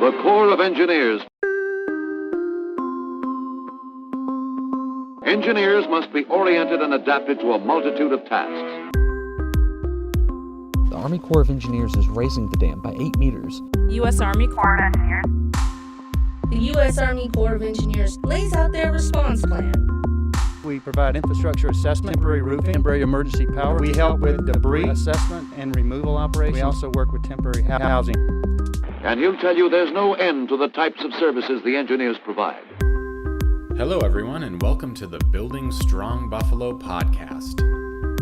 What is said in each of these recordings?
The Corps of Engineers. Engineers must be oriented and adapted to a multitude of tasks. The Army Corps of Engineers is raising the dam by 8 meters. U.S. Army Corps of Engineers. The U.S. Army Corps of Engineers lays out their response plan. We provide infrastructure assessment, temporary roofing, temporary emergency power. We help with debris assessment and removal operations. We also work with temporary housing. And he'll tell you there's no end to the types of services the engineers provide. Hello, everyone, and welcome to the Building Strong Buffalo podcast.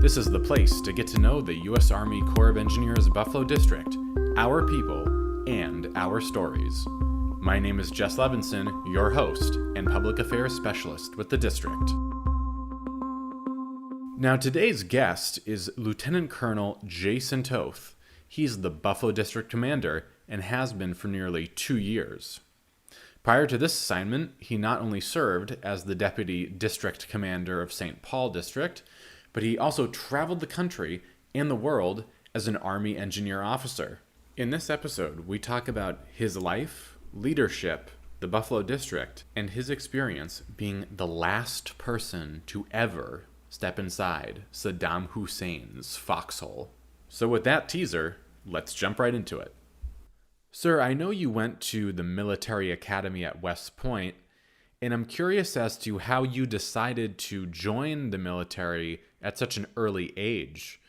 This is the place to get to know the U.S. Army Corps of Engineers Buffalo District, our people, and our stories. My name is Jess Levenson, your host and public affairs specialist with the district. Now, today's guest is Lieutenant Colonel Jason Toth. He's the Buffalo District Commander and has been for nearly 2 years. Prior to this assignment, he not only served as the Deputy District Commander of St. Paul District, but he also traveled the country and the world as an Army engineer officer. In this episode, we talk about his life, leadership, the Buffalo District, and his experience being the last person to ever step inside Saddam Hussein's foxhole. So with that teaser, let's jump right into it. Sir, I know you went to the military academy at West Point, and I'm curious as to how you decided to join the military at such an early age.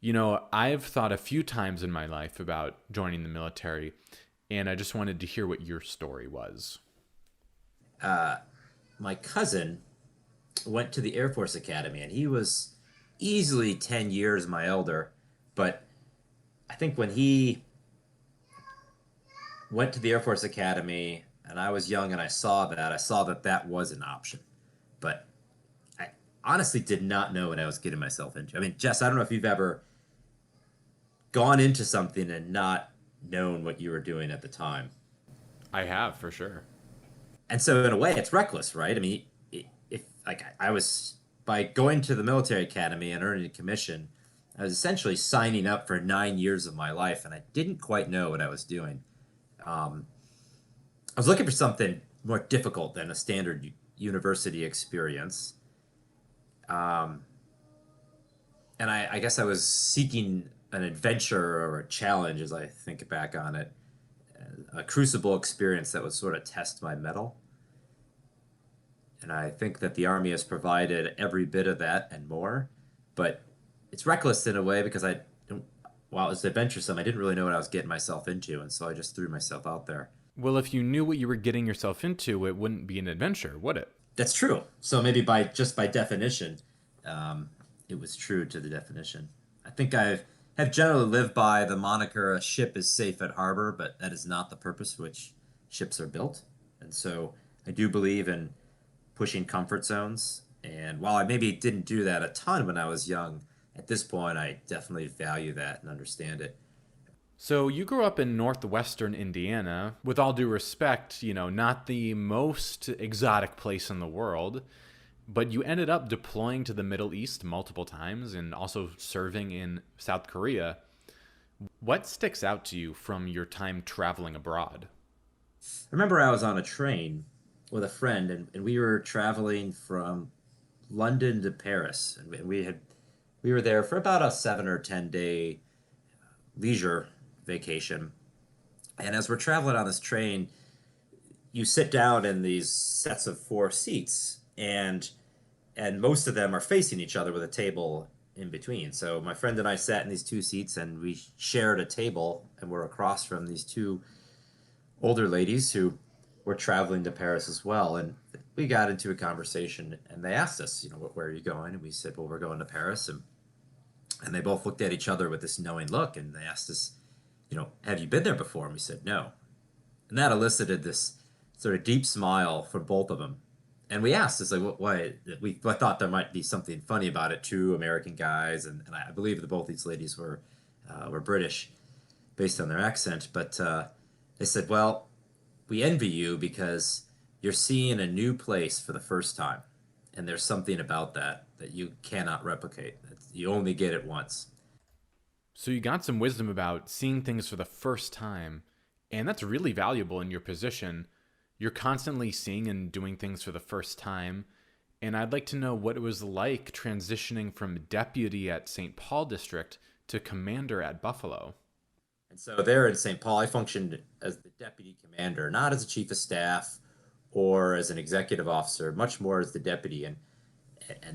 You know, I've thought a few times in my life about joining the military, and I just wanted to hear what your story was. My cousin went to the Air Force Academy, and he was easily 10 years my elder, but I think when he went to the Air Force Academy and I was young and I saw that that was an option. But I honestly did not know what I was getting myself into. I mean, Jess, I don't know if you've ever gone into something and not known what you were doing at the time. I have, for sure. And so in a way, it's reckless, right? I mean, I was, by going to the military academy and earning a commission, I was essentially signing up for 9 years of my life, and I didn't quite know what I was doing. I was looking for something more difficult than a standard university experience. And I guess I was seeking an adventure or a challenge as I think back on it, a crucible experience that would sort of test my mettle. And I think that the Army has provided every bit of that and more, but it's reckless in a way because while it was adventuresome, I didn't really know what I was getting myself into, and so I just threw myself out there. Well, if you knew what you were getting yourself into, it wouldn't be an adventure, would it? That's true. So maybe by definition, it was true to the definition. I think I have generally lived by the moniker, a ship is safe at harbor, but that is not the purpose for which ships are built. And so I do believe in pushing comfort zones. And while I maybe didn't do that a ton when I was young, at this point, I definitely value that and understand it. So you grew up in northwestern Indiana. With all due respect, you know, not the most exotic place in the world, but you ended up deploying to the Middle East multiple times and also serving in South Korea. What sticks out to you from your time traveling abroad? I remember I was on a train with a friend, and we were traveling from London to Paris, and we were there for about a 7 or 10 day leisure vacation. And as we're traveling on this train, you sit down in these sets of 4 seats, and most of them are facing each other with a table in between. So my friend and I sat in these 2 seats, and we shared a table, and we're across from these 2 older ladies who were traveling to Paris as well. And we got into a conversation, and they asked us, you know, where are you going? And we said, well, we're going to Paris. And they both looked at each other with this knowing look, and they asked us, you know, have you been there before? And we said, no. And that elicited this sort of deep smile from both of them. And we asked, it's like, why? I thought there might be something funny about it, 2 American guys, and I believe that both these ladies were British based on their accent. But they said, well, we envy you because you're seeing a new place for the first time. And there's something about that you cannot replicate. You only get it once. So you got some wisdom about seeing things for the first time And that's really valuable in your position. You're constantly seeing and doing things for the first time. And I'd like to know what it was like transitioning from deputy at St. Paul District to commander at Buffalo. And so there in St. Paul, I functioned as the deputy commander, not as a chief of staff or as an executive officer, much more as the deputy. And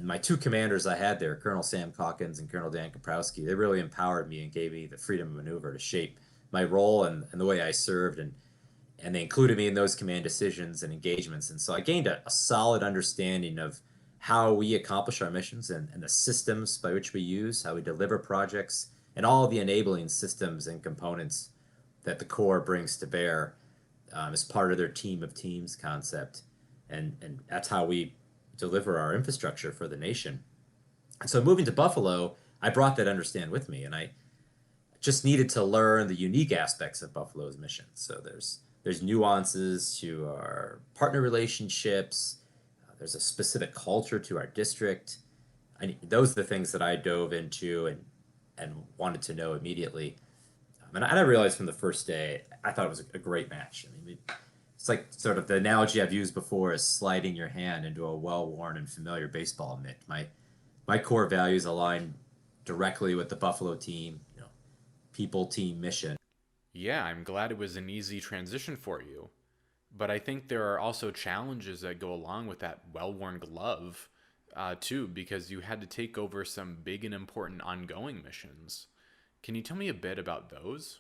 my two commanders I had there, Colonel Sam Calkins and Colonel Dan Kaprowski, they really empowered me and gave me the freedom of maneuver to shape my role and the way I served. And they included me in those command decisions and engagements. And so I gained a solid understanding of how we accomplish our missions and the systems by which we use, how we deliver projects, and all the enabling systems and components that the Corps brings to bear as part of their team of teams concept. And that's how we deliver our infrastructure for the nation. And so moving to Buffalo, I brought that understanding with me, and I just needed to learn the unique aspects of Buffalo's mission. So there's nuances to our partner relationships. There's a specific culture to our district. Those are the things that I dove into and wanted to know immediately. And I realized from the first day, I thought it was a great match. I mean, it's like sort of the analogy I've used before is sliding your hand into a well-worn and familiar baseball mitt. My core values align directly with the Buffalo team, people, team, mission. Yeah, I'm glad it was an easy transition for you. But I think there are also challenges that go along with that well-worn glove, too, because you had to take over some big and important ongoing missions. Can you tell me a bit about those?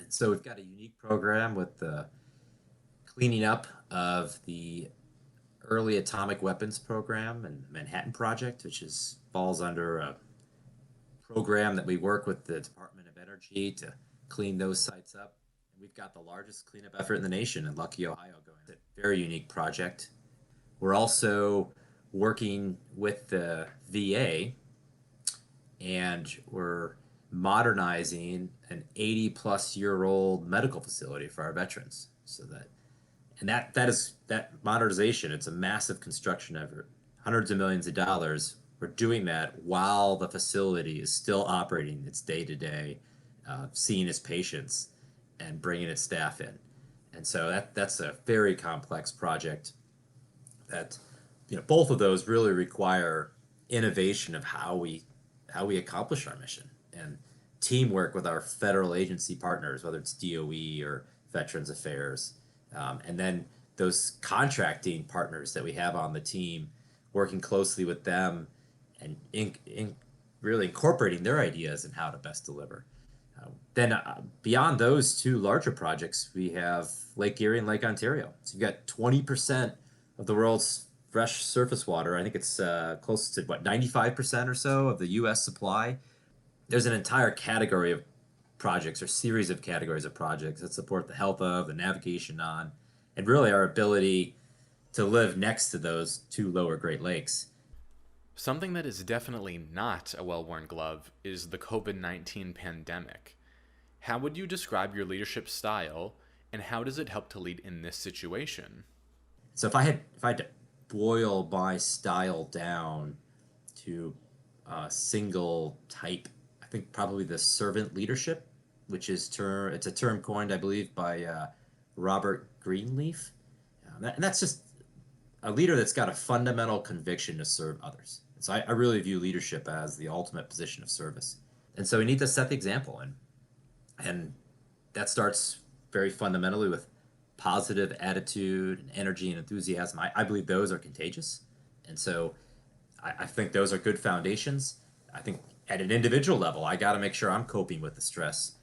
So we've got a unique program with the cleaning up of the early atomic weapons program and Manhattan Project, which falls under a program that we work with the Department of Energy to clean those sites up. And we've got the largest cleanup effort in the nation in Luckey, Ohio going. It's a very unique project. We're also working with the VA, and we're modernizing an 80-plus-year-old medical facility for our veterans. That modernization, it's a massive construction effort, hundreds of millions of dollars. We're doing that while the facility is still operating its day-to-day, seeing its patients and bringing its staff in. And so that's a very complex project that, both of those really require innovation of how we accomplish our mission and teamwork with our federal agency partners, whether it's DOE or Veterans Affairs. And then those contracting partners that we have on the team, working closely with them and really incorporating their ideas and how to best deliver. Then beyond those two larger projects, we have Lake Erie and Lake Ontario. So you've got 20% of the world's fresh surface water. I think it's close to 95% or so of the U.S. supply. There's an entire category of projects or series of categories of projects that support the health of, the navigation on, and really our ability to live next to those two lower Great Lakes. Something that is definitely not a well-worn glove is the COVID-19 pandemic. How would you describe your leadership style, and how does it help to lead in this situation? So if I had to boil my style down to a single type, I think probably the servant leadership, which is it's a term coined, I believe, by Robert Greenleaf. And that's just a leader that's got a fundamental conviction to serve others. So I really view leadership as the ultimate position of service. And so we need to set the example. And that starts very fundamentally with positive attitude and energy and enthusiasm. I believe those are contagious. And so I think those are good foundations. I think at an individual level, I got to make sure I'm coping with the stress.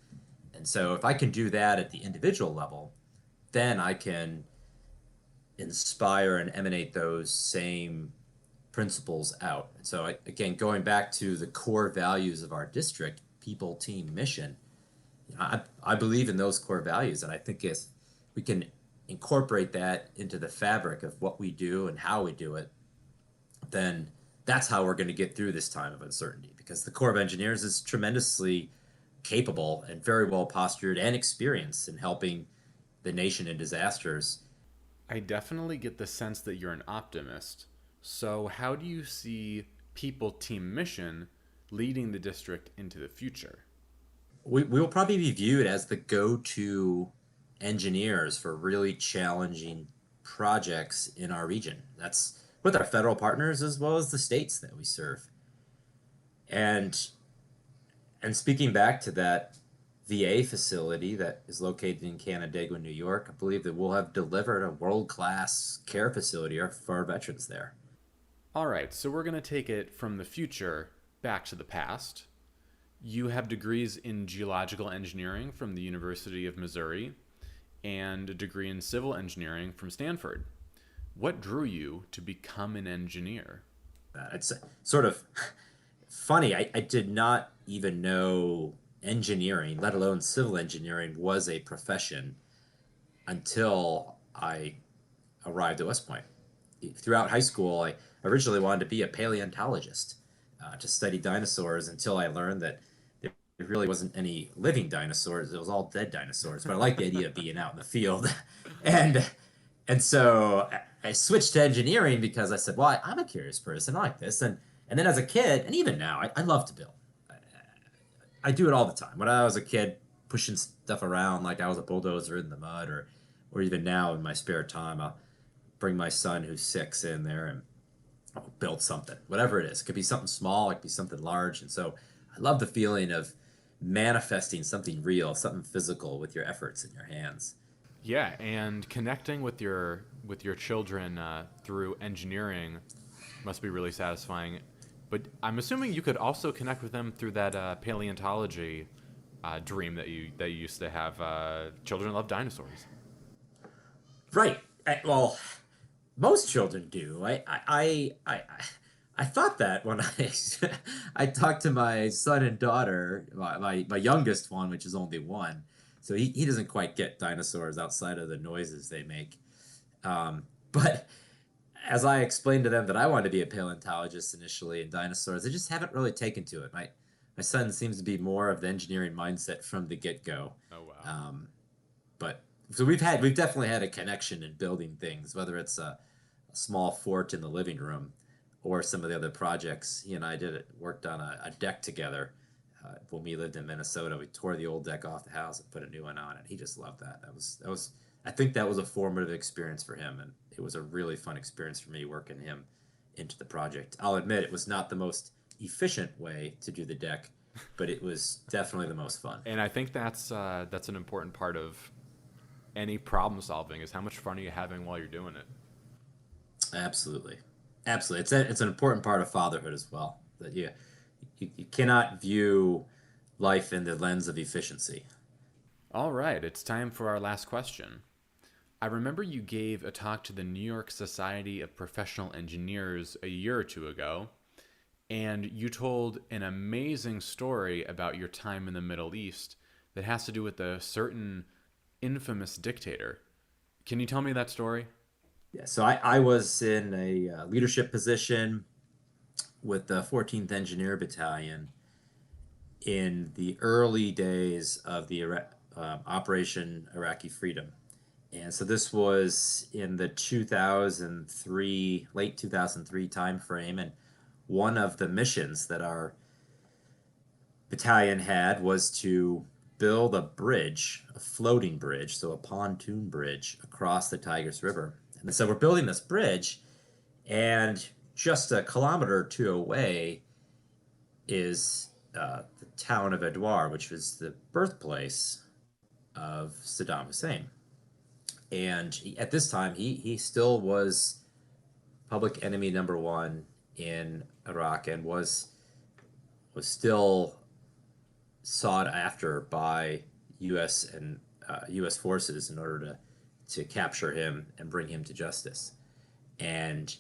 And so if I can do that at the individual level, then I can inspire and emanate those same principles out. And so again, going back to the core values of our district, people, team, mission, I believe in those core values. And I think if we can incorporate that into the fabric of what we do and how we do it, then that's how we're going to get through this time of uncertainty, because the Corps of Engineers is tremendously capable and very well postured and experienced in helping the nation in disasters. I definitely get the sense that you're an optimist. So how do you see people, team, mission leading the district into the future? We will probably be viewed as the go-to engineers for really challenging projects in our region. That's with our federal partners as well as the states that we serve. And speaking back to that VA facility that is located in Canandaigua, New York, I believe that we'll have delivered a world-class care facility for our veterans there. All right, so we're going to take it from the future back to the past. You have degrees in geological engineering from the University of Missouri and a degree in civil engineering from Stanford. What drew you to become an engineer? It's sort of funny. I did not even know engineering, let alone civil engineering, was a profession until I arrived at West Point. Throughout high school, I originally wanted to be a paleontologist, to study dinosaurs, until I learned that there really wasn't any living dinosaurs. It was all dead dinosaurs. But I liked the idea of being out in the field. And so I switched to engineering because I said, well, I'm a curious person. I like this. And then as a kid, and even now, I love to build. I do it all the time. When I was a kid, pushing stuff around like I was a bulldozer in the mud, or even now in my spare time, I'll bring my son who's 6 in there and I'll build something, whatever it is. It could be something small, it could be something large. And so I love the feeling of manifesting something real, something physical with your efforts in your hands. Yeah, and connecting with your children through engineering must be really satisfying. But I'm assuming you could also connect with them through that paleontology dream that you used to have. Children love dinosaurs. Right. Well, most children do. I thought that when I talked to my son and daughter, my youngest one, which is only 1, so he doesn't quite get dinosaurs outside of the noises they make. But as I explained to them that I wanted to be a paleontologist initially, and dinosaurs, they just haven't really taken to it. My son seems to be more of the engineering mindset from the get-go. Oh wow. But so we've definitely had a connection in building things, whether it's a small fort in the living room or some of the other projects. He and I worked on a deck together when we lived in Minnesota. We tore the old deck off the house and put a new one on it. He just loved that. That was I think that was a formative experience for him, and it was a really fun experience for me working him into the project. I'll admit it was not the most efficient way to do the deck, but it was definitely the most fun. And I think that's an important part of any problem solving, is how much fun are you having while you're doing it. Absolutely. It's an important part of fatherhood as well, that you cannot view life in the lens of efficiency. All right, it's time for our last question. I remember you gave a talk to the New York Society of Professional Engineers a year or 2 ago, and you told an amazing story about your time in the Middle East that has to do with a certain infamous dictator. Can you tell me that story? Yeah, so I was in a leadership position with the 14th Engineer Battalion in the early days of the Operation Iraqi Freedom. And so this was in the late 2003 timeframe. And one of the missions that our battalion had was to build a bridge, a floating bridge, so a pontoon bridge across the Tigris River. And so we're building this bridge, and just a kilometer or 2 away is the town of Edouard, which was the birthplace of Saddam Hussein. And at this time, he still was public enemy number 1 in Iraq, and was still sought after by U.S. and U.S. forces in order to capture him and bring him to justice. And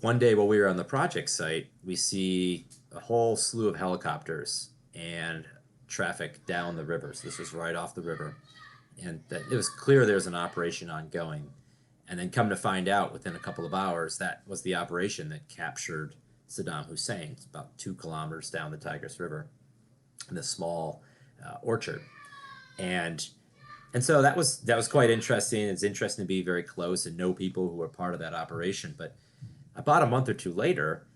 one day while we were on the project site, we see a whole slew of helicopters and traffic down the river. So this was right off the river. And that it was clear there was an operation ongoing. And then come to find out within a couple of hours, that was the operation that captured Saddam Hussein. It's about 2 kilometers down the Tigris River in this small orchard. And so that was quite interesting. It's interesting to be very close and know people who were part of that operation. But about a month or 2 later,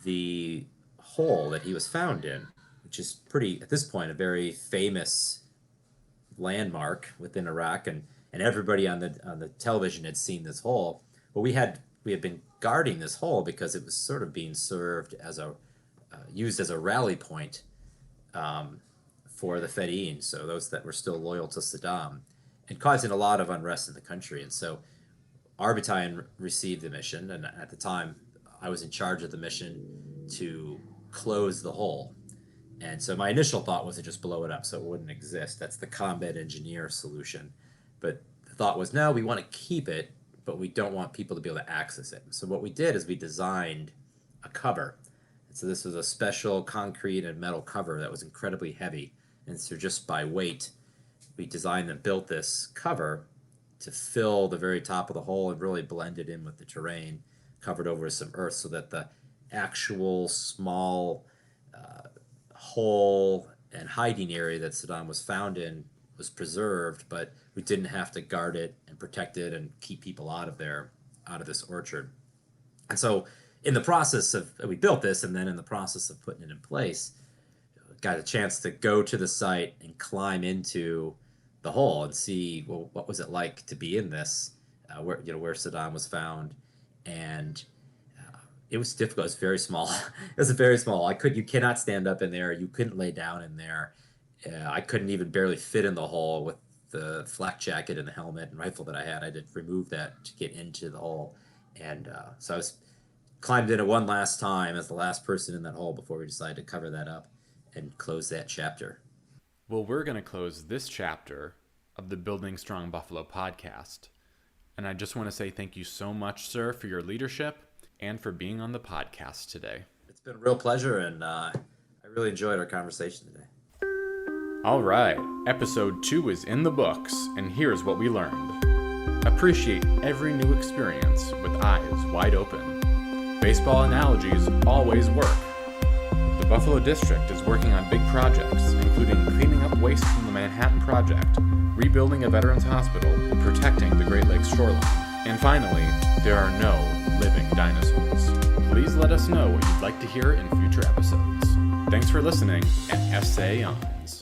the hole that he was found in, which is pretty, at this point, a very famous landmark within Iraq, and everybody on the television had seen this hole. Well, we had been guarding this hole because it was sort of being served as used as a rally point for the Fedayeen, so those that were still loyal to Saddam, and causing a lot of unrest in the country. And so our battalion received the mission, and at the time I was in charge of the mission to close the hole. And so my initial thought was to just blow it up so it wouldn't exist. That's the combat engineer solution. But the thought was, no, we want to keep it, but we don't want people to be able to access it. So what we did is we designed a cover. And so this was a special concrete and metal cover that was incredibly heavy. And so just by weight, we designed and built this cover to fill the very top of the hole and really blend it in with the terrain, covered over with some earth, so that the actual small hole and hiding area that Saddam was found in was preserved, but we didn't have to guard it and protect it and keep people out of this orchard. And so in the process of, we built this, and then in the process of putting it in place, got a chance to go to the site and climb into the hole and see, well, what was it like to be in this, where Saddam was found. And it was difficult. It was very small. It was very small. You cannot stand up in there. You couldn't lay down in there. I couldn't even barely fit in the hole with the flak jacket and the helmet and rifle that I had. I had to remove that to get into the hole. And so I climbed in it one last time as the last person in that hole before we decided to cover that up and close that chapter. Well, we're going to close this chapter of the Building Strong Buffalo podcast. And I just want to say thank you so much, sir, for your leadership and for being on the podcast today. It's been a real pleasure, and I really enjoyed our conversation today. All right, episode 2 is in the books, and here's what we learned. Appreciate every new experience with eyes wide open. Baseball analogies always work. The Buffalo District is working on big projects, including cleaning up waste from the Manhattan Project, rebuilding a veterans hospital, and protecting the Great Lakes shoreline. And finally, there are no living dinosaurs. Please let us know what you'd like to hear in future episodes. Thanks for listening, and essay on.